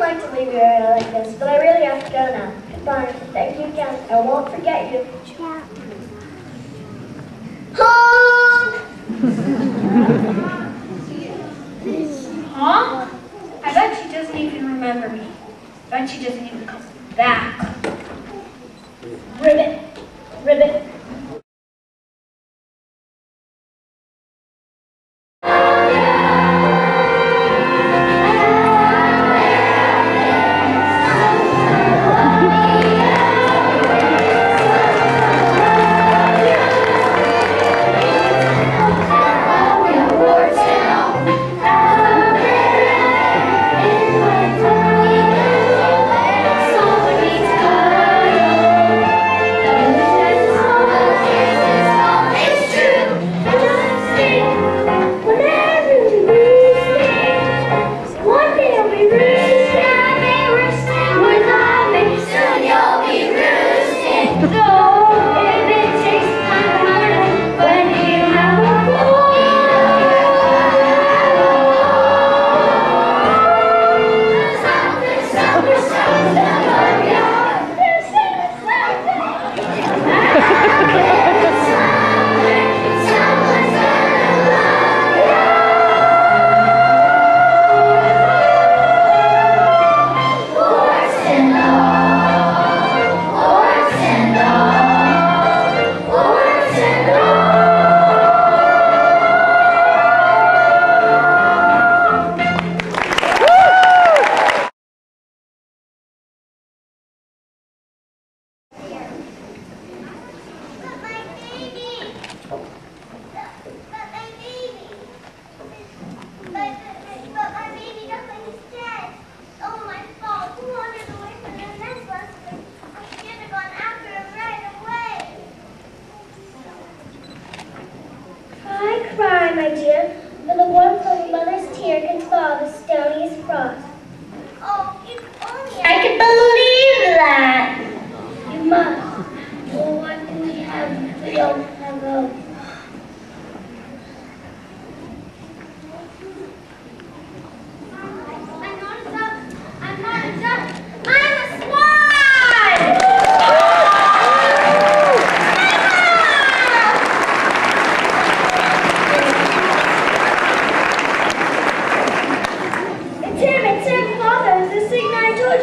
like to leave you early like this, but I really have to go now. Goodbye. Thank you again. I won't forget you. Yeah. Honk! Huh? I bet she doesn't even remember me. I bet she doesn't even come back. Ribbit. Ribbit. My dear, for the warmth of a mother's tear can thaw the stoniest frost. Oh, if only I can believe that. You must. Well, what do we have if we don't have a... I'm not a duck. I'm not a duck. I'm a swan!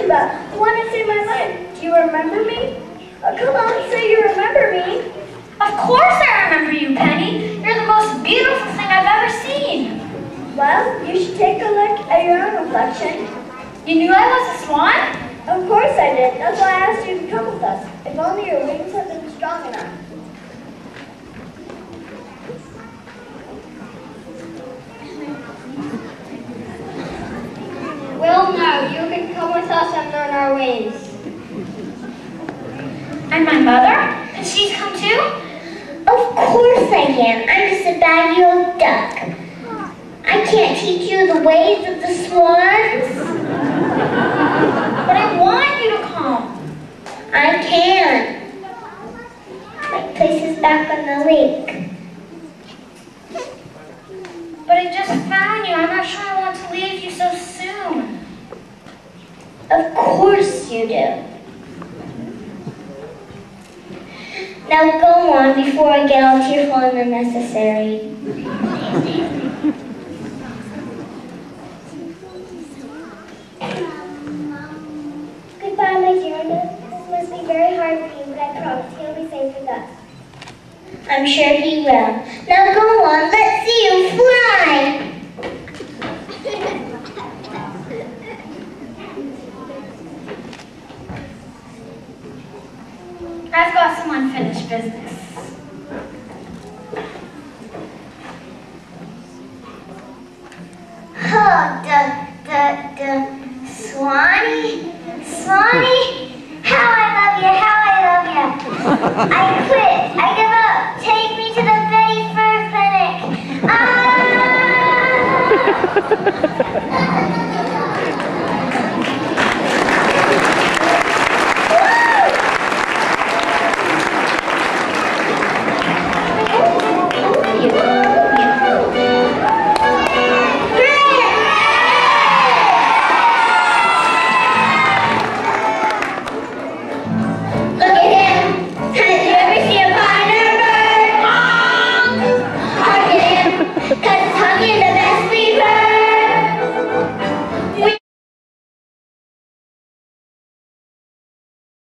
The one that saved my life. Do you remember me? Oh, come on, say you remember me. Of course I remember you, Penny. You're the most beautiful thing I've ever seen. Well, you should take a look at your own reflection. You knew I was a swan? Of course I did. That's why I asked you to come with us. If only your wings had been strong enough. Well, no, you can come with us and learn our ways. And my mother? Can she come too? Of course I can. I'm just a baggy old duck. I can't teach you the ways of the swans. But I want you to come. I can. My place is back on the lake. But I just found you. I'm not sure I want to leave you so soon. Of course you do. Now go on before I get all tearful and unnecessary. Goodbye, my dear. This must be very hard for you, but I promise he'll be safe with us. I'm sure he will. Now go on, let's see you fly! I've got some unfinished business. Oh, Swanee? Swanee? How I love you, how I love you. I quit, I give up. Take me to the Betty Fur Clinic. Ah!